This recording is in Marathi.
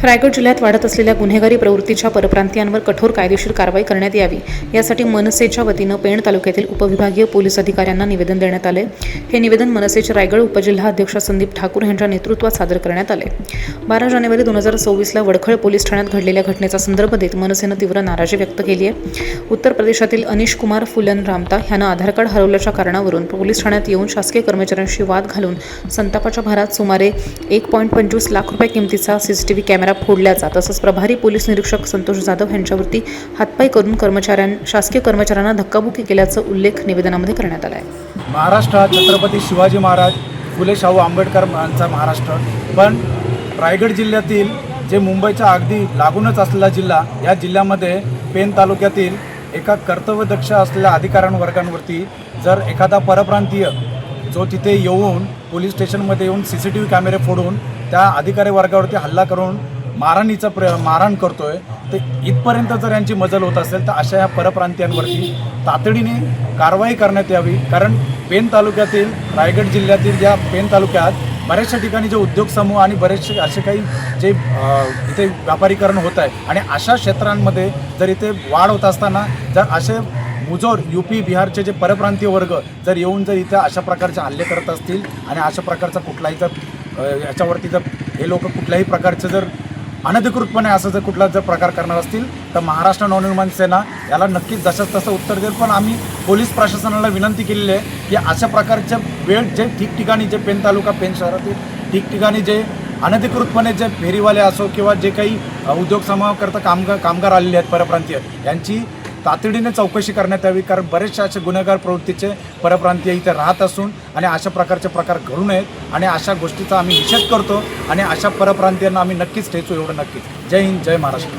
रायगड जिल्ह्यात वाढत असलेल्या गुन्हेगारी प्रवृत्तीच्या परप्रांतीयांवर कठोर कायदेशीर कारवाई करण्यात यावी यासाठी मनसेच्या वतीनं पेण तालुक्यातील उपविभागीय पोलीस अधिकाऱ्यांना निवेदन देण्यात आले। हे निवेदन मनसेचे रायगड उपजिल्हा अध्यक्ष संदीप ठाकूर यांच्या नेतृत्वात सादर करण्यात आले। 12 जानेवारी 2024 ला वडखळ पोलीस ठाण्यात घडलेल्या घटनेचा संदर्भ देत मनसेनं तीव्र नाराजी व्यक्त केली आहे। उत्तर प्रदेशातील अनिश कुमार फुलन रामता ह्यानं आधार कार्ड हरवल्याच्या कारणावरून पोलीस ठाण्यात येऊन शासकीय कर्मचाऱ्यांशी वाद घालून संतापाच्या भरात सुमारे 1.25 लाख रुपये किमतीचा सीसीटीव्ही कॅमेरा फोडल्याचा तसंच प्रभारी पोलीस निरीक्षक संतोष जाधव यांच्यावरती हातपाई करून शासकीय कर्मचाऱ्यांना धक्काबुक्की केल्याचा उल्लेख निवेदनामध्ये करण्यात आला आहे। महाराष्ट्र हा छत्रपती शिवाजी महाराज फुले शाहू आंबेडकर यांचा महाराष्ट्र, पण रायगड जिल्ह्यातील जे मुंबईच्या अगदी लागूनच असलेला जिल्हा, या जिल्ह्यामध्ये पेण तालुक्यातील एका कर्तव्यदक्ष असलेल्या अधिकाऱ्यांवर्गांवरती जर एखादा परप्रांतीय जो तिथे येऊन पोलीस स्टेशनमध्ये येऊन CCTV कॅमेरे फोडून त्या अधिकारी वर्गावरती हल्ला करून मारहाण करतोय, तर इथपर्यंत जर यांची मजल होत असेल तर अशा या परप्रांतीयांवरती तातडीने कारवाई करण्यात यावी। कारण पेण तालुक्यातील, रायगड जिल्ह्यातील या पेण तालुक्यात बऱ्याचशा ठिकाणी जे उद्योग समूह आणि बरेचसे असे काही जे इथे व्यापारीकरण होत आहे आणि अशा क्षेत्रांमध्ये जर इथे वाढ होत असताना जर असे मुजोर UP बिहारचे जे परप्रांतीय वर्ग जर येऊन जर इथं अशा प्रकारचे हल्ले करत असतील आणि अशा प्रकारचा कुठलाही जर याच्यावरती जर हे लोक कुठल्याही प्रकारचं जर अनधिकृतपणे असं जर कुठला जर प्रकार करणार असतील तर महाराष्ट्र नवनिर्माण सेना याला नक्कीच जसंच तसं उत्तर देईल। पण आम्ही पोलीस प्रशासनाला विनंती केलेली आहे की अशा प्रकारच्या वेळ जे ठिकठिकाणी जे पेण तालुका पेण शहरातील ठिकठिकाणी जे अनधिकृतपणे जे फेरीवाले असो किंवा जे काही उद्योग समूहाकरता कामगार आलेले आहेत परप्रांतीय, यांची तातडीने चौकशी करण्यात यावी। कारण बरेचसे असे गुन्हेगार प्रवृत्तीचे परप्रांतीय इथे राहत असून आणि अशा प्रकारचे प्रकार घडू नयेत आणि अशा गोष्टीचा आम्ही निषेध करतो आणि अशा परप्रांतीयांना आम्ही नक्कीच ठेचू, एवढं नक्कीच। जय हिंद, जय महाराष्ट्र।